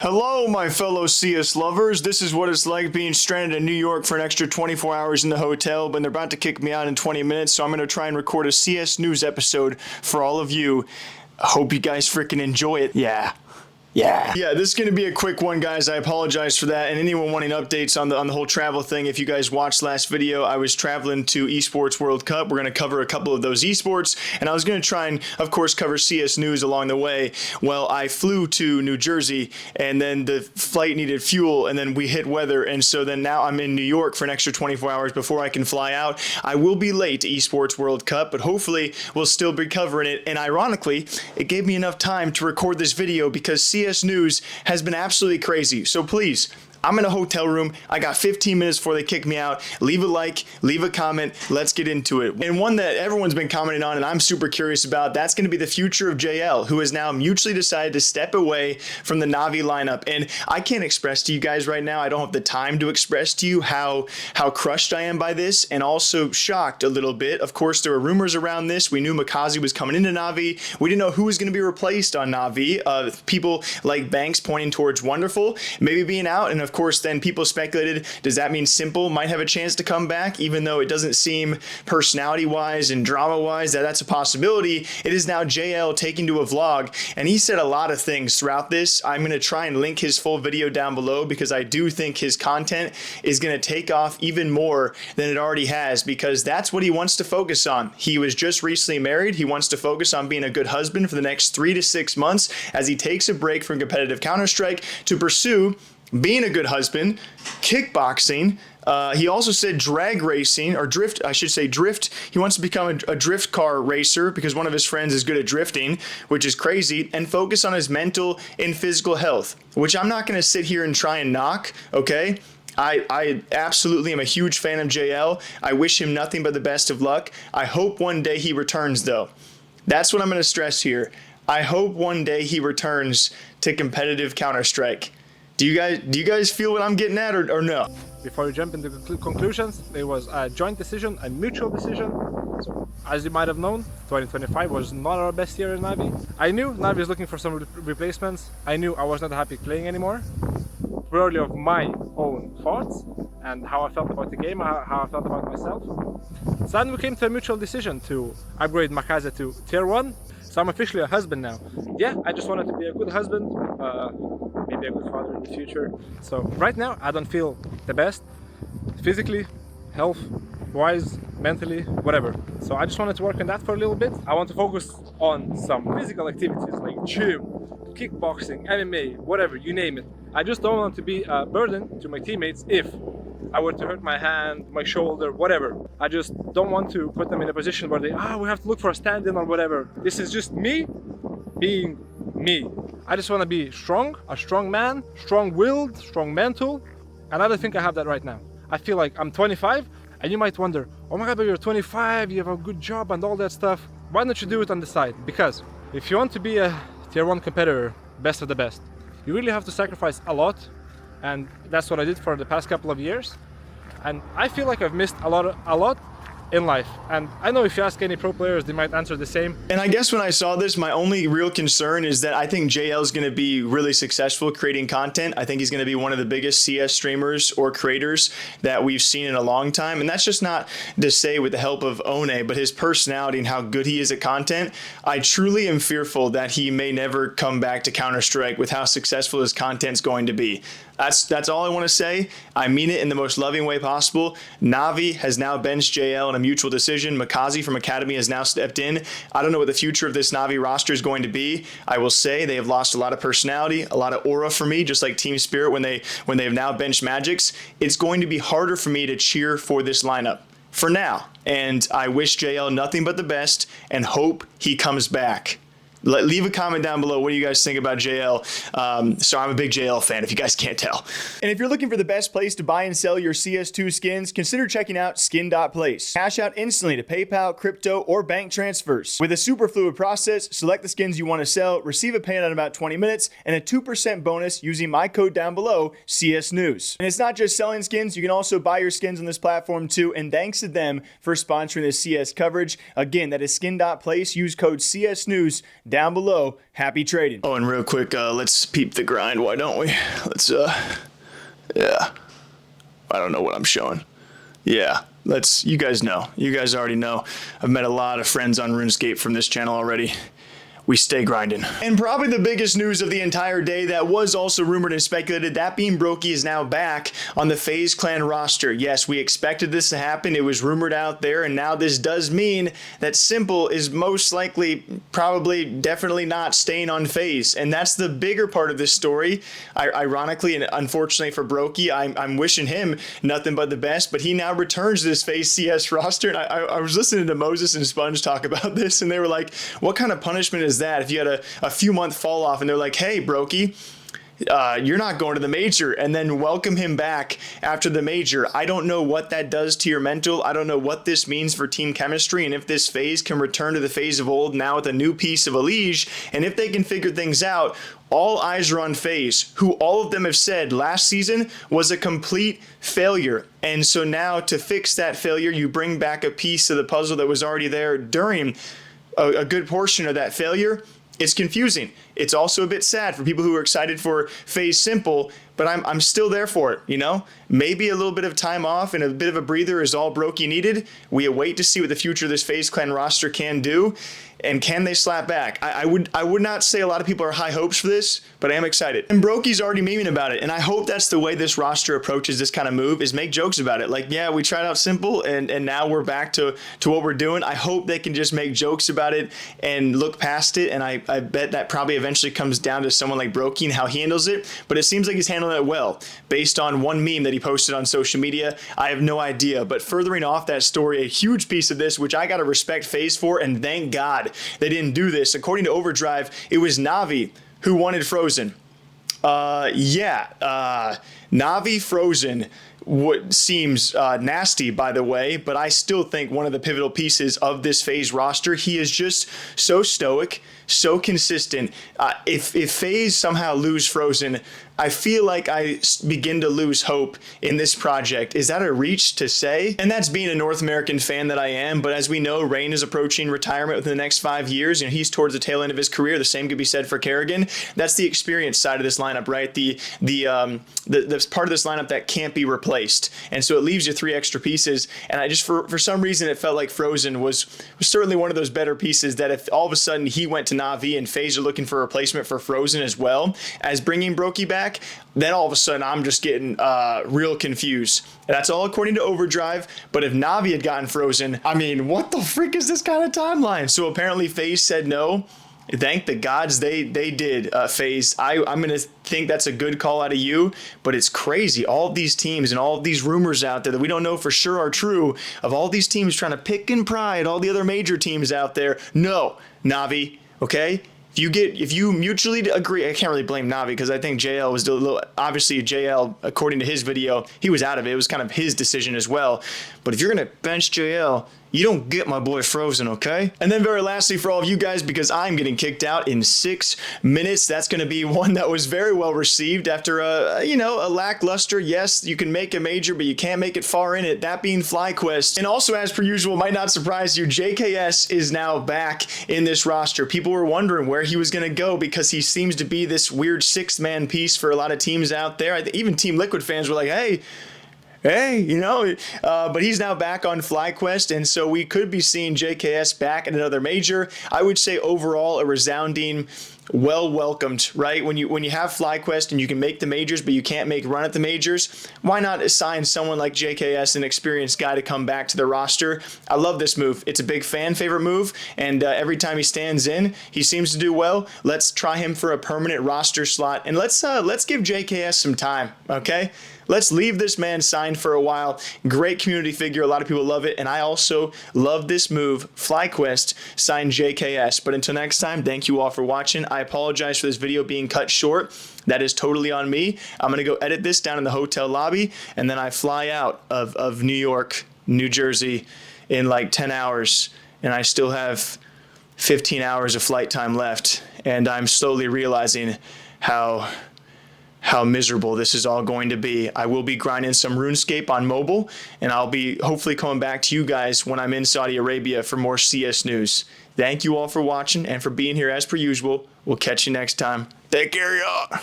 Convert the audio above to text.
Hello, my fellow CS lovers. This is what it's like being stranded in New York for an extra 24 hours in the hotel, but they're about to kick me out in 20 minutes, so I'm going to try and record a CS News episode for all of you. I hope you guys freaking enjoy it. Yeah, this is going to be a quick one, guys. I apologize for that. And anyone wanting updates on the whole travel thing, if you guys watched last video, I was traveling to Esports World Cup. We're going to cover a couple of those esports, and I was going to try and, of course, cover CS News along the way. Well, I flew to New Jersey, and then the flight needed fuel, and then we hit weather, and so then now I'm in New York for an extra 24 hours before I can fly out. I will be late to Esports World Cup, but hopefully we'll still be covering it. And ironically, it gave me enough time to record this video because CS News has been absolutely crazy. So please, I'm in a hotel room. I got 15 minutes before they kick me out. Leave a like, leave a comment. Let's get into it. And one that everyone's been commenting on and I'm super curious about, that's going to be the future of JL, who has now mutually decided to step away from the NAVI lineup. And I can't express to you guys right now, I don't have the time to express to you how crushed I am by this, and also shocked a little bit. Of course, there were rumors around this. We knew Makazi was coming into NAVI. We didn't know who was going to be replaced on NAVI. People like Banks pointing towards Wonderful maybe being out, and of course, then people speculated, does that mean S1mple might have a chance to come back, even though it doesn't seem personality-wise and drama-wise that's a possibility. It is now JL taking to a vlog, and he said a lot of things throughout this. I'm going to try and link his full video down below because I do think his content is going to take off even more than it already has, because that's what he wants to focus on. He was just recently married. He wants to focus on being a good husband for the next 3 to 6 months as he takes a break from competitive Counter-Strike to pursue being a good husband, kickboxing. He also said drag racing, or drift, I should say drift. He wants to become a drift car racer because one of his friends is good at drifting, which is crazy, and focus on his mental and physical health, which I'm not going to sit here and try and knock, okay? I absolutely am a huge fan of JL. I wish him nothing but the best of luck. I hope one day he returns, though. That's what I'm going to stress here. I hope one day he returns to competitive Counter-Strike. Do you guys feel what I'm getting at, or no? Before you jump into conclusions, there was a joint decision, a mutual decision. So, as you might have known, 2025 was not our best year in NAVI. I knew NAVI was looking for some replacements. I knew I was not happy playing anymore. Purely of my own thoughts and how I felt about the game, how I felt about myself. So then we came to a mutual decision to upgrade Makaze to tier 1. So I'm officially a husband now. Yeah, I just wanted to be a good husband, maybe a good father in the future. So right now I don't feel the best, physically, health-wise, mentally, whatever. So I just wanted to work on that for a little bit. I want to focus on some physical activities like gym, kickboxing, MMA, whatever, you name it. I just don't want to be a burden to my teammates if I were to hurt my hand, my shoulder, whatever. I just don't want to put them in a position where they, we have to look for a stand-in or whatever. This is just me being me. I just want to be strong, a strong man, strong-willed, strong mental, and I don't think I have that right now. I feel like I'm 25, and you might wonder, oh my god, but you're 25, you have a good job and all that stuff. Why don't you do it on the side? Because if you want to be a tier 1 competitor, best of the best, you really have to sacrifice a lot, and that's what I did for the past couple of years. And I feel like I've missed a lot in life, and I know if you ask any pro players, they might answer the same. And I guess when I saw this, my only real concern is that I think JL is going to be really successful creating content. I think he's going to be one of the biggest CS streamers or creators that we've seen in a long time, and that's just not to say with the help of One, but his personality and how good he is at content. I truly am fearful that he may never come back to Counter-Strike with how successful his content's going to be. That's all I want to say. I mean it in the most loving way possible. NAVI has now benched JL in a mutual decision. Makazi from Academy has now stepped in. I don't know what the future of this NAVI roster is going to be. I will say they have lost a lot of personality, a lot of aura for me, just like Team Spirit when they have now benched Magics. It's going to be harder for me to cheer for this lineup for now. And I wish JL nothing but the best and hope he comes back. Leave a comment down below. What do you guys think about JL? So I'm a big JL fan, if you guys can't tell. And if you're looking for the best place to buy and sell your CS2 skins, consider checking out skin.place. Cash out instantly to PayPal, crypto, or bank transfers. With a super fluid process, select the skins you want to sell, receive a payout in about 20 minutes, and a 2% bonus using my code down below, CS News. And it's not just selling skins, you can also buy your skins on this platform too, and thanks to them for sponsoring this CS coverage. Again, that is skin.place. Use code CS News down down below. Happy trading. Oh, and real quick, let's peep the grind. Why don't we? Let's, yeah. I don't know what I'm showing. Yeah, you guys know. You guys already know. I've met a lot of friends on RuneScape from this channel already. We stay grinding. And probably the biggest news of the entire day that was also rumored and speculated, that being Broky is now back on the FaZe clan roster. Yes, we expected this to happen. It was rumored out there, and now this does mean that S1mple is most likely, probably, definitely not staying on FaZe. And that's the bigger part of this story. Ironically, and unfortunately for Broky, I'm wishing him nothing but the best, but he now returns to this FaZe CS roster. And I was listening to Moses and Sponge talk about this, and they were like, what kind of punishment is that if you had a few month fall off and they're like, hey, Broky, you're not going to the major, and then welcome him back after the major? I don't know what that does to your mental. I don't know what this means for team chemistry, and if this FaZe can return to the FaZe of old now with a new piece of a liege, and if they can figure things out. All eyes are on FaZe, who all of them have said last season was a complete failure. And so now to fix that failure, you bring back a piece of the puzzle that was already there during a good portion of that failure. It's confusing. It's also a bit sad for people who are excited for FaZe S1mple, but I'm still there for it, you know? Maybe a little bit of time off and a bit of a breather is all Broky needed. We await to see what the future of this FaZe clan roster can do, and can they slap back? I would not say a lot of people are high hopes for this, but I am excited. And Broky's already memeing about it, and I hope that's the way this roster approaches this kind of move, is make jokes about it. Like, yeah, we tried out S1mple, and now we're back to what we're doing. I hope they can just make jokes about it and look past it, and I bet that probably eventually comes down to someone like Broky and how he handles it, but it seems like he's handling it well. Based on one meme that he posted on social media, I have no idea. But furthering off that story, a huge piece of this, which I gotta respect FaZe for, and thank God they didn't do this. According to Overdrive, it was NAVI who wanted Frozen. NAVI Frozen seems nasty, by the way, but I still think one of the pivotal pieces of this FaZe roster. He is just so stoic, so consistent. If FaZe somehow lose Frozen, I feel like I begin to lose hope in this project. Is that a reach to say? And that's being a North American fan that I am, but as we know, Rain is approaching retirement within the next 5 years, and he's towards the tail end of his career. The same could be said for Kerrigan. That's the experience side of this lineup, right? The part of this lineup that can't be replaced. And so it leaves you 3 extra pieces, and I just, for some reason, it felt like Frozen was certainly one of those better pieces that if all of a sudden he went to NAVI and FaZe are looking for a replacement for Frozen as well as bringing Broky back, then all of a sudden I'm just getting real confused. And that's all according to Overdrive, but if NAVI had gotten Frozen, I mean, what the freak is this kind of timeline? So apparently FaZe said no. Thank the gods they did, FaZe. I'm going to think that's a good call out of you, but it's crazy. All of these teams and all of these rumors out there that we don't know for sure are true, of all these teams trying to pick and pry at all the other major teams out there. No, NAVI, okay? If you mutually agree, I can't really blame NAVI because I think JL was a little, obviously JL, according to his video, he was out of it. It was kind of his decision as well. But if you're going to bench JL, you don't get my boy Frozen, okay? And then very lastly for all of you guys, because I'm getting kicked out in 6 minutes, that's going to be one that was very well received after a lackluster, yes, you can make a major, but you can't make it far in it, that being FlyQuest. And also, as per usual, might not surprise you, JKS is now back in this roster. People were wondering where he was going to go because he seems to be this weird 6th-man piece for a lot of teams out there. Even Team Liquid fans were like, hey, but he's now back on FlyQuest, and so we could be seeing JKS back in another major. I would say overall a resounding well welcomed, right? When you have FlyQuest and you can make the majors, but you can't make run at the majors, why not assign someone like JKS, an experienced guy, to come back to the roster? I love this move. It's a big fan favorite move, and every time he stands in, he seems to do well. Let's try him for a permanent roster slot, and let's give JKS some time, okay? Let's leave this man signed for a while. Great community figure. A lot of people love it. And I also love this move. FlyQuest signed JKS. But until next time, thank you all for watching. I apologize for this video being cut short. That is totally on me. I'm going to go edit this down in the hotel lobby. And then I fly out of New York, New Jersey in like 10 hours. And I still have 15 hours of flight time left. And I'm slowly realizing how how miserable this is all going to be. I will be grinding some RuneScape on mobile, and I'll be hopefully coming back to you guys when I'm in Saudi Arabia for more CS news. Thank you all for watching and for being here as per usual. We'll catch you next time. Take care, y'all.